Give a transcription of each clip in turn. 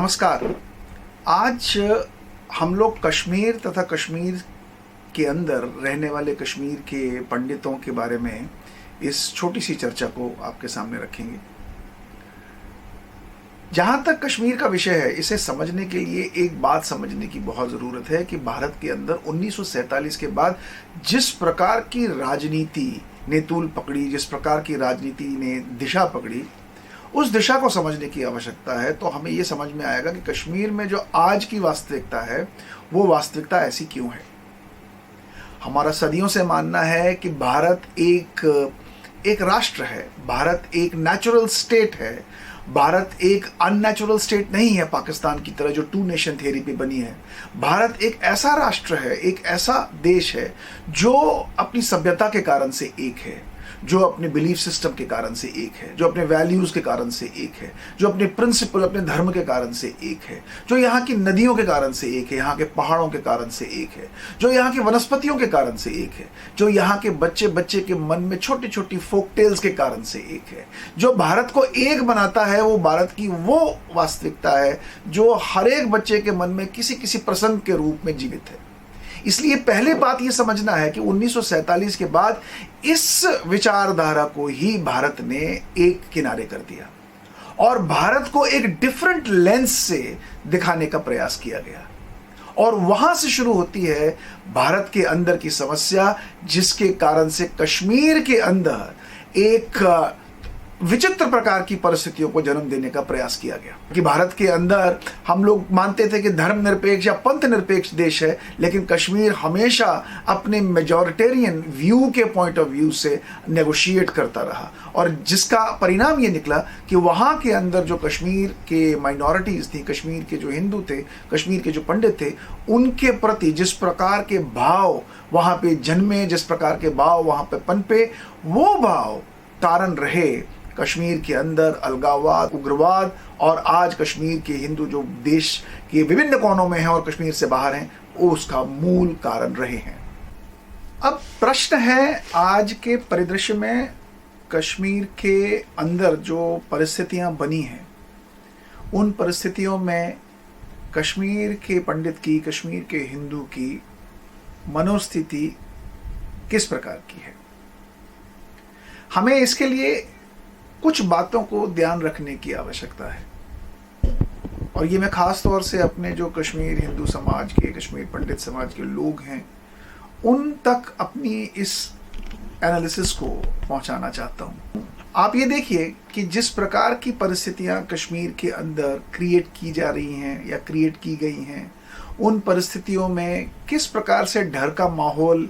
नमस्कार। आज हम लोग कश्मीर तथा कश्मीर के अंदर रहने वाले कश्मीर के पंडितों के बारे में इस छोटी सी चर्चा को आपके सामने रखेंगे। जहाँ तक कश्मीर का विषय है, इसे समझने के लिए एक बात समझने की बहुत ज़रूरत है कि भारत के अंदर 1947 के बाद जिस प्रकार की राजनीति ने तूल पकड़ी, जिस प्रकार की राजनीति ने दिशा पकड़ी, उस दिशा को समझने की आवश्यकता है। तो हमें ये समझ में आएगा कि कश्मीर में जो आज की वास्तविकता है वो वास्तविकता ऐसी क्यों है। हमारा सदियों से मानना है कि भारत एक राष्ट्र है, भारत एक नेचुरल स्टेट है, भारत एक अननेचुरल स्टेट नहीं है पाकिस्तान की तरह जो टू नेशन थियरी पे बनी है। भारत एक ऐसा राष्ट्र है, एक ऐसा देश है जो अपनी सभ्यता के कारण से एक है, जो अपने बिलीफ सिस्टम के कारण से एक है, जो अपने वैल्यूज़ के कारण से एक है, जो अपने प्रिंसिपल, अपने धर्म के कारण से एक है, जो यहाँ की नदियों के कारण से एक है, यहाँ के पहाड़ों के कारण से एक है, जो यहाँ की वनस्पतियों के कारण से एक है, जो यहाँ के बच्चे बच्चे के मन में छोटी छोटी फोक टेल्स के कारण से एक है। जो भारत को एक बनाता है वो भारत की वो वास्तविकता है जो हर एक बच्चे के मन में किसी किसी प्रसंग के रूप में जीवित है। इसलिए पहले बात यह समझना है कि 1947 के बाद इस विचारधारा को ही भारत ने एक किनारे कर दिया और भारत को एक डिफरेंट लेंस से दिखाने का प्रयास किया गया। और वहां से शुरू होती है भारत के अंदर की समस्या, जिसके कारण से कश्मीर के अंदर एक विचित्र प्रकार की परिस्थितियों को जन्म देने का प्रयास किया गया कि भारत के अंदर हम लोग मानते थे कि धर्मनिरपेक्ष या पंथ निरपेक्ष देश है, लेकिन कश्मीर हमेशा अपने मेजॉरिटेरियन व्यू के पॉइंट ऑफ व्यू से नेगोशिएट करता रहा और जिसका परिणाम ये निकला कि वहाँ के अंदर जो कश्मीर के माइनॉरिटीज़ थी, कश्मीर के जो हिंदू थे, कश्मीर के जो पंडित थे, उनके प्रति जिस प्रकार के भाव वहाँ पे जन्मे, जिस प्रकार के भाव वहाँ पे पनपे, वो भाव कारण रहे कश्मीर के अंदर अलगाववाद, उग्रवाद और आज कश्मीर के हिंदू जो देश के विभिन्न कोनों में हैं और कश्मीर से बाहर हैं, उसका मूल कारण रहे हैं। अब प्रश्न है, आज के परिदृश्य में कश्मीर के अंदर जो परिस्थितियां बनी हैं, उन परिस्थितियों में कश्मीर के पंडित की, कश्मीर के हिंदू की मनोस्थिति किस प्रकार की है। हमें इसके लिए कुछ बातों को ध्यान रखने की आवश्यकता है और ये मैं खास तौर से अपने जो कश्मीर हिंदू समाज के, कश्मीर पंडित समाज के लोग हैं, उन तक अपनी इस एनालिसिस को पहुंचाना चाहता हूं। आप ये देखिए कि जिस प्रकार की परिस्थितियां कश्मीर के अंदर क्रिएट की जा रही हैं या क्रिएट की गई हैं, उन परिस्थितियों में किस प्रकार से डर का माहौल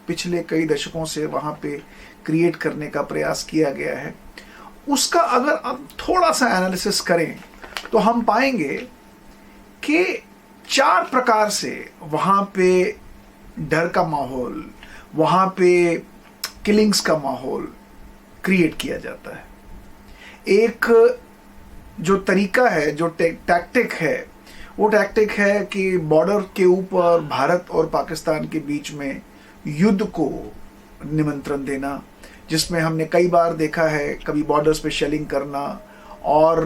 पिछले कई दशकों से वहां पे क्रिएट करने का प्रयास किया गया है, उसका अगर हम थोड़ा सा एनालिसिस करें तो हम पाएंगे कि 4 प्रकार से वहाँ पे डर का माहौल, वहाँ पे किलिंग्स का माहौल क्रिएट किया जाता है। एक जो तरीका है, जो टैक्टिक है, वो टैक्टिक है कि बॉर्डर के ऊपर भारत और पाकिस्तान के बीच में युद्ध को निमंत्रण देना, जिसमें हमने कई बार देखा है कभी बॉर्डर्स पे शेलिंग करना और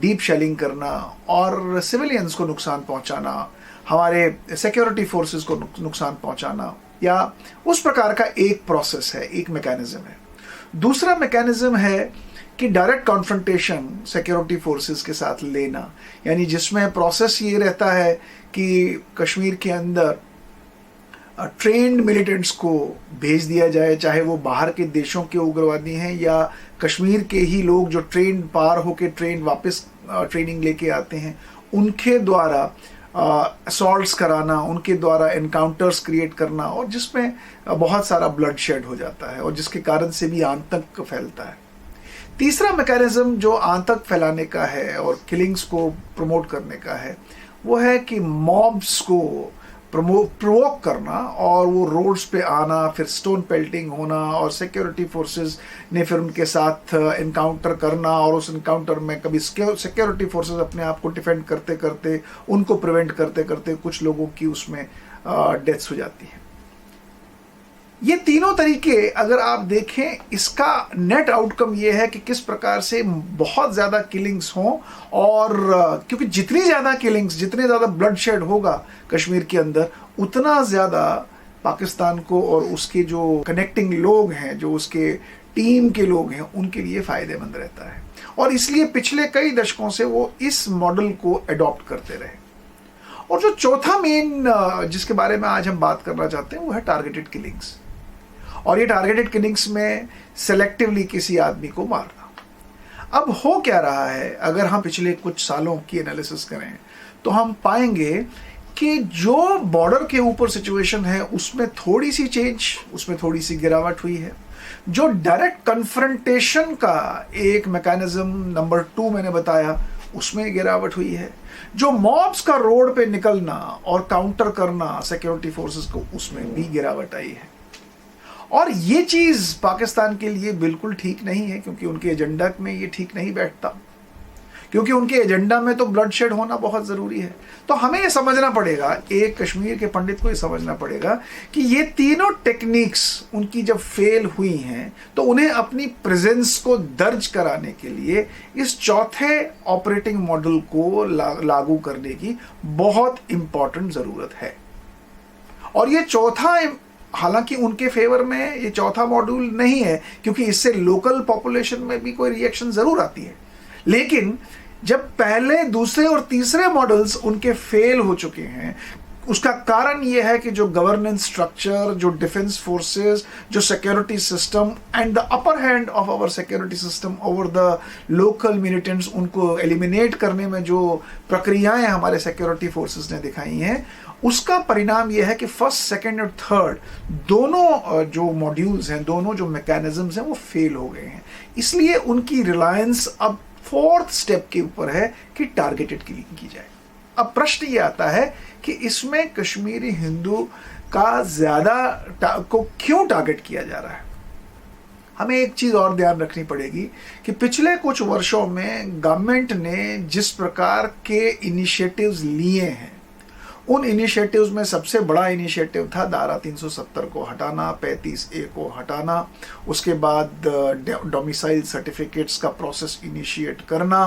डीप शेलिंग करना और सिविलियंस को नुकसान पहुंचाना, हमारे सिक्योरिटी फोर्सेस को नुकसान पहुंचाना, या उस प्रकार का एक प्रोसेस है, एक मैकेनिज्म है। दूसरा मैकेनिज्म है कि डायरेक्ट कॉन्फ्रंटेशन सिक्योरिटी फोर्सेस के साथ लेना, यानी जिसमें प्रोसेस ये रहता है कि कश्मीर के अंदर ट्रेंड मिलिटेंट्स को भेज दिया जाए, चाहे वो बाहर के देशों के उग्रवादी हैं या कश्मीर के ही लोग जो ट्रेन पार होके ट्रेन वापस ट्रेनिंग लेके आते हैं, उनके द्वारा असॉल्ट्स कराना, उनके द्वारा एनकाउंटर्स क्रिएट करना, और जिसमें बहुत सारा ब्लड शेड हो जाता है और जिसके कारण से भी आतंक फैलता है। तीसरा मैकेनिज्म जो आतंक फैलाने का है और किलिंग्स को प्रमोट करने का है, वो है कि मॉब्स को प्रोवोक करना और वो रोड्स पे आना, फिर स्टोन पेल्टिंग होना और सिक्योरिटी फोर्सेस ने फिर उनके साथ इनकाउंटर करना, और उस इनकाउंटर में कभी सिक्योरिटी फोर्सेस अपने आप को डिफेंड करते करते, उनको प्रिवेंट करते करते कुछ लोगों की उसमें डेथ्स हो जाती है। ये तीनों तरीके अगर आप देखें, इसका नेट आउटकम ये है कि किस प्रकार से बहुत ज़्यादा किलिंग्स हों, और क्योंकि जितनी ज़्यादा किलिंग्स, जितने ज़्यादा ब्लड शेड होगा कश्मीर के अंदर, उतना ज़्यादा पाकिस्तान को और उसके जो कनेक्टिंग लोग हैं, जो उसके टीम के लोग हैं, उनके लिए फ़ायदेमंद रहता है। और इसलिए पिछले कई दशकों से वो इस मॉडल को अडॉप्ट करते रहे। और जो चौथा मेन जिसके बारे में आज हम बात करना चाहते हैं वो है टारगेटेड किलिंग्स। और ये टारगेटेड किलिंग्स में सेलेक्टिवली किसी आदमी को मारना। अब हो क्या रहा है, अगर हम पिछले कुछ सालों की एनालिसिस करें तो हम पाएंगे कि जो बॉर्डर के ऊपर सिचुएशन है उसमें थोड़ी सी चेंज, उसमें थोड़ी सी गिरावट हुई है। जो डायरेक्ट कन्फ्रंटेशन का एक मैकेनिज्म नंबर 2 मैंने बताया, उसमें गिरावट हुई है। जो मॉब्स का रोड पे निकलना और काउंटर करना सिक्योरिटी फोर्सेस को, उसमें भी गिरावट आई है। और ये चीज़ पाकिस्तान के लिए बिल्कुल ठीक नहीं है, क्योंकि उनके एजेंडा में ये ठीक नहीं बैठता, क्योंकि उनके एजेंडा में तो ब्लड शेड होना बहुत ज़रूरी है। तो हमें ये समझना पड़ेगा, एक कश्मीर के पंडित को ये समझना पड़ेगा कि ये तीनों टेक्निक्स उनकी जब फेल हुई हैं तो उन्हें अपनी प्रेजेंस को दर्ज कराने के लिए इस चौथे ऑपरेटिंग मॉडल को लागू करने की बहुत इंपॉर्टेंट ज़रूरत है। और ये चौथा, हालांकि उनके फेवर में ये चौथा मॉड्यूल नहीं है, क्योंकि इससे लोकल पॉपुलेशन में भी कोई रिएक्शन ज़रूर आती है, लेकिन जब पहले, दूसरे और तीसरे मॉडल्स उनके फेल हो चुके हैं, उसका कारण यह है कि जो गवर्नेंस स्ट्रक्चर, जो डिफेंस फोर्सेस, जो security system and the upper hand of our security system over the local militants, उनको एलिमिनेट करने में जो प्रक्रियाएं हमारे सिक्योरिटी फोर्सेस ने दिखाई हैं, उसका परिणाम यह है कि फर्स्ट, सेकंड और थर्ड दोनों जो मॉड्यूल्स हैं, दोनों जो मैकेनिज्म्स हैं, वो फेल हो गए हैं। इसलिए उनकी रिलायंस अब फोर्थ स्टेप के ऊपर है कि टारगेटेड किलिंग की जाए। अब प्रश्न ये आता है कि इसमें कश्मीरी हिंदू का ज़्यादा को क्यों टारगेट किया जा रहा है। हमें एक चीज़ और ध्यान रखनी पड़ेगी कि पिछले कुछ वर्षों में गवर्नमेंट ने जिस प्रकार के इनिशिएटिव्स लिए हैं, उन इनिशिएटिव्स में सबसे बड़ा इनिशिएटिव था धारा 370 को हटाना, 35A को हटाना, उसके बाद डोमिसाइल सर्टिफिकेट्स का प्रोसेस इनिशिएट करना।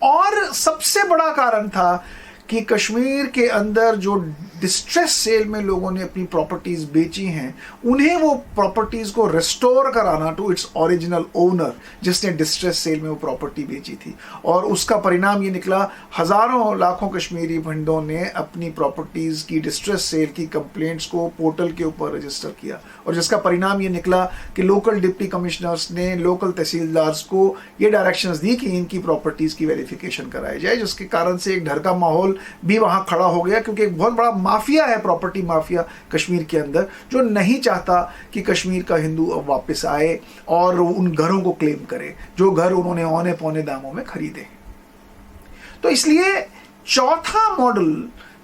और सबसे बड़ा कारण था कि कश्मीर के अंदर जो डिस्ट्रेस सेल में लोगों ने अपनी प्रॉपर्टीज बेची हैं, उन्हें वो प्रॉपर्टीज को रिस्टोर कराना टू इट्स ओरिजिनल ओनर, जिसने डिस्ट्रेस सेल में वो प्रॉपर्टी बेची थी। और उसका परिणाम ये निकला, हजारों लाखों कश्मीरी भंडों ने अपनी प्रॉपर्टीज की डिस्ट्रेस सेल की कंप्लेंट्स को पोर्टल के ऊपर रजिस्टर किया, और जिसका परिणाम ये निकला कि लोकल डिप्टी कमिश्नर्स ने लोकल तहसीलदार्स को ये डायरेक्शंस दी कि इनकी प्रॉपर्टीज की वेरिफिकेशन कराई जाए, जिसके कारण से एक डर का माहौल भी वहां खड़ा हो गया, क्योंकि एक बहुत बड़ा माफिया है, प्रॉपर्टी माफिया कश्मीर के अंदर, जो नहीं चाहता कि कश्मीर का हिंदू अब वापस आए और उन घरों को क्लेम करे जो घर उन्होंने औने पौने दामों में खरीदे। तो इसलिए चौथा मॉडल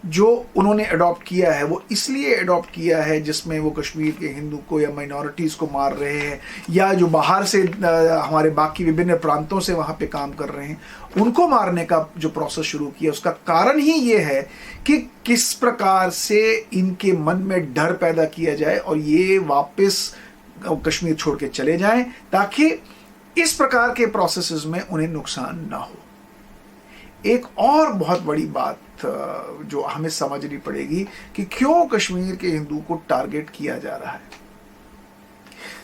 जो उन्होंने अडॉप्ट किया है, वो इसलिए अडॉप्ट किया है जिसमें वो कश्मीर के हिंदू को या माइनॉरिटीज को मार रहे हैं, या जो बाहर से हमारे बाकी विभिन्न प्रांतों से वहां पे काम कर रहे हैं, उनको मारने का जो प्रोसेस शुरू किया, उसका कारण ही ये है कि किस प्रकार से इनके मन में डर पैदा किया जाए और ये वापस कश्मीर छोड़ के चले जाएं, ताकि इस प्रकार के प्रोसेसेस में उन्हें नुकसान ना हो। एक और बहुत बड़ी बात जो हमें समझनी पड़ेगी कि क्यों कश्मीर के हिंदू को टारगेट किया जा रहा है।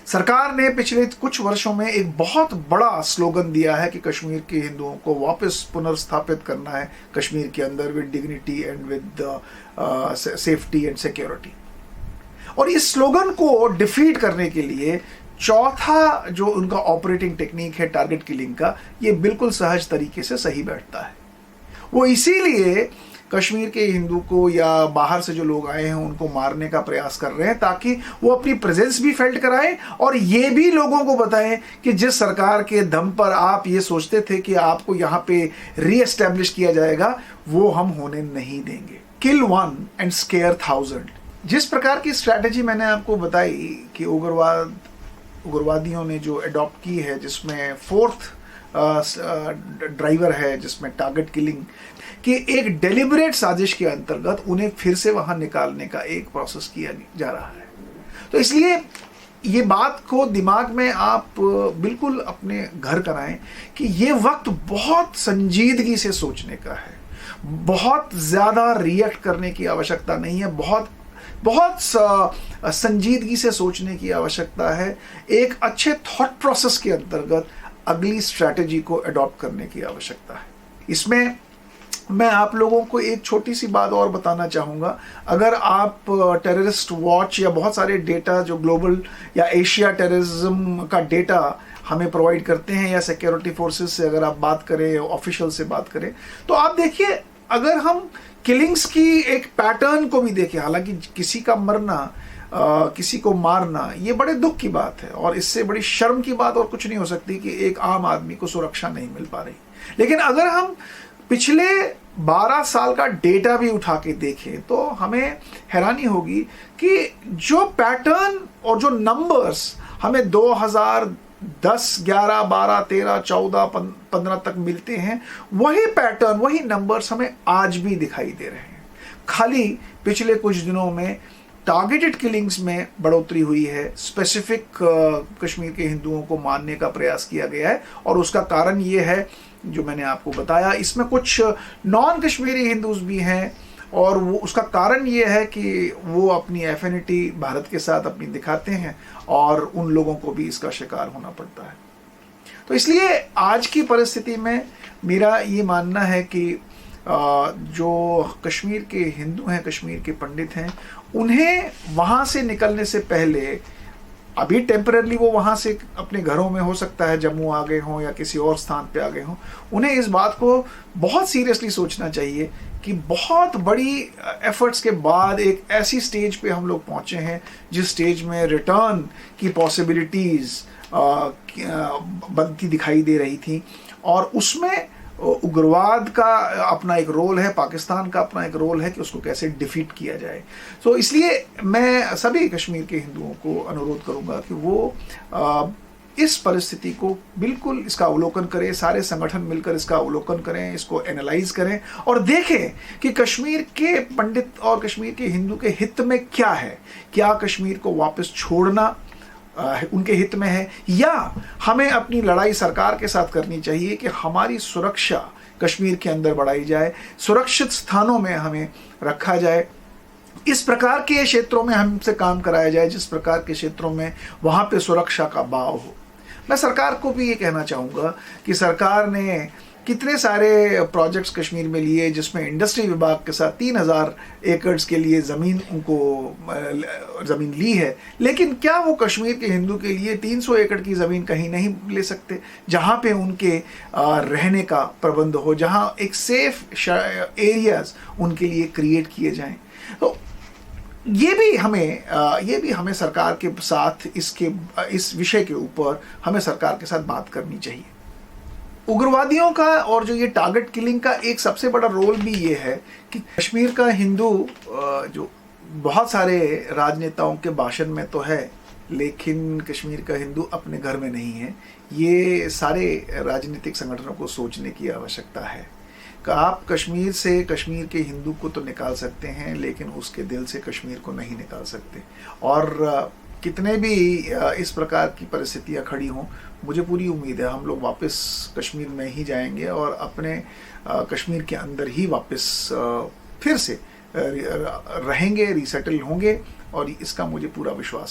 सरकार ने पिछले कुछ वर्षों में एक बहुत बड़ा स्लोगन दिया है कि कश्मीर के हिंदुओं को वापस पुनर्स्थापित करना है कश्मीर के अंदर with dignity and with safety and security. और इस स्लोगन को डिफीट करने के लिए चौथा जो उनका ऑपरेटिंग टेक्निक है टारगेट किलिंग का, ये बिल्कुल सहज तरीके से सही बैठता है। वो इसीलिए कश्मीर के हिंदू को या बाहर से जो लोग आए हैं उनको मारने का प्रयास कर रहे हैं, ताकि वो अपनी प्रेजेंस भी फेल्ट कराएं और ये भी लोगों को बताएं कि जिस सरकार के दम पर आप ये सोचते थे कि आपको यहाँ पे रीएस्टैब्लिश किया जाएगा, वो हम होने नहीं देंगे। किल वन एंड स्केयर थाउजेंड, जिस प्रकार की स्ट्रैटेजी मैंने आपको बताई कि उग्रवादियों ने जो अडॉप्ट की है, जिसमें फोर्थ ड्राइवर है, जिसमें टारगेट किलिंग कि एक डेलिबरेट साजिश के अंतर्गत उन्हें फिर से वहां निकालने का एक प्रोसेस किया जा रहा है। तो इसलिए ये बात को दिमाग में आप बिल्कुल अपने घर कराएं कि ये वक्त बहुत संजीदगी से सोचने का है, बहुत ज़्यादा रिएक्ट करने की आवश्यकता नहीं है, बहुत बहुत संजीदगी से सोचने की आवश्यकता है। एक अच्छे थॉट प्रोसेस के अंतर्गत अगली स्ट्रैटेजी को अडॉप्ट करने की आवश्यकता है। इसमें मैं आप लोगों को एक छोटी सी बात और बताना चाहूँगा। अगर आप टेररिस्ट वॉच या बहुत सारे डेटा जो ग्लोबल या एशिया टेररिज्म का डेटा हमें प्रोवाइड करते हैं, या सिक्योरिटी फोर्सेस से अगर आप बात करें, ऑफिशियल से बात करें, तो आप देखिए अगर हम किलिंग्स की एक पैटर्न को भी देखें, हालांकि किसी का मरना, किसी को मारना, ये बड़े दुख की बात है और इससे बड़ी शर्म की बात और कुछ नहीं हो सकती कि एक आम आदमी को सुरक्षा नहीं मिल पा रही। लेकिन अगर हम पिछले 12 साल का डेटा भी उठा के देखें तो हमें हैरानी होगी कि जो पैटर्न और जो नंबर्स हमें 2010, 11, 12, 13, 14, 15 तक मिलते हैं, वही पैटर्न, वही नंबर्स हमें आज भी दिखाई दे रहे हैं। खाली पिछले कुछ दिनों में टारगेटेड किलिंग्स में बढ़ोतरी हुई है, स्पेसिफिक कश्मीर के हिंदुओं को मारने का प्रयास किया गया है और उसका कारण ये है जो मैंने आपको बताया। इसमें कुछ नॉन कश्मीरी हिंदूज भी हैं और वो उसका कारण ये है कि वो अपनी एफिनिटी भारत के साथ अपनी दिखाते हैं और उन लोगों को भी इसका शिकार होना पड़ता है। तो इसलिए आज की परिस्थिति में मेरा ये मानना है कि जो कश्मीर के हिंदू हैं, कश्मीर के पंडित हैं, उन्हें वहाँ से निकलने से पहले, अभी टेम्पररी वो वहाँ से अपने घरों में, हो सकता है जम्मू आ गए हों या किसी और स्थान पे आ गए हों, उन्हें इस बात को बहुत सीरियसली सोचना चाहिए कि बहुत बड़ी एफर्ट्स के बाद एक ऐसी स्टेज पे हम लोग पहुँचे हैं जिस स्टेज में रिटर्न की पॉसिबिलिटीज़ बनती दिखाई दे रही थी और उसमें उग्रवाद का अपना एक रोल है, पाकिस्तान का अपना एक रोल है कि उसको कैसे डिफीट किया जाए। तो इसलिए मैं सभी कश्मीर के हिंदुओं को अनुरोध करूंगा कि वो इस परिस्थिति को बिल्कुल इसका अवलोकन करें, सारे संगठन मिलकर इसका अवलोकन करें, इसको एनालाइज करें और देखें कि कश्मीर के पंडित और कश्मीर के हिंदू के हित में क्या है। क्या कश्मीर को वापस छोड़ना उनके हित में है, या हमें अपनी लड़ाई सरकार के साथ करनी चाहिए कि हमारी सुरक्षा कश्मीर के अंदर बढ़ाई जाए, सुरक्षित स्थानों में हमें रखा जाए, इस प्रकार के क्षेत्रों में हमसे काम कराया जाए जिस प्रकार के क्षेत्रों में वहाँ पे सुरक्षा का भाव हो। मैं सरकार को भी ये कहना चाहूँगा कि सरकार ने कितने सारे प्रोजेक्ट्स कश्मीर में लिए जिसमें इंडस्ट्री विभाग के साथ 3000 एकड़ के लिए ज़मीन उनको ज़मीन ली है, लेकिन क्या वो कश्मीर के हिंदू के लिए 300 एकड़ की ज़मीन कहीं नहीं ले सकते जहाँ पे उनके रहने का प्रबंध हो, जहाँ एक सेफ एरियाज़ उनके लिए क्रिएट किए जाएं। तो ये भी हमें सरकार के साथ इस विषय के ऊपर हमें सरकार के साथ बात करनी चाहिए। उग्रवादियों का और जो ये टारगेट किलिंग का एक सबसे बड़ा रोल भी ये है कि कश्मीर का हिंदू जो बहुत सारे राजनेताओं के भाषण में तो है, लेकिन कश्मीर का हिंदू अपने घर में नहीं है। ये सारे राजनीतिक संगठनों को सोचने की आवश्यकता है कि आप कश्मीर से कश्मीर के हिंदू को तो निकाल सकते हैं, लेकिन उसके दिल से कश्मीर को नहीं निकाल सकते। और कितने भी इस प्रकार की परिस्थितियां खड़ी हों, मुझे पूरी उम्मीद है हम लोग वापस कश्मीर में ही जाएंगे और अपने कश्मीर के अंदर ही वापस फिर से रहेंगे, रिसेटल होंगे, और इसका मुझे पूरा विश्वास है।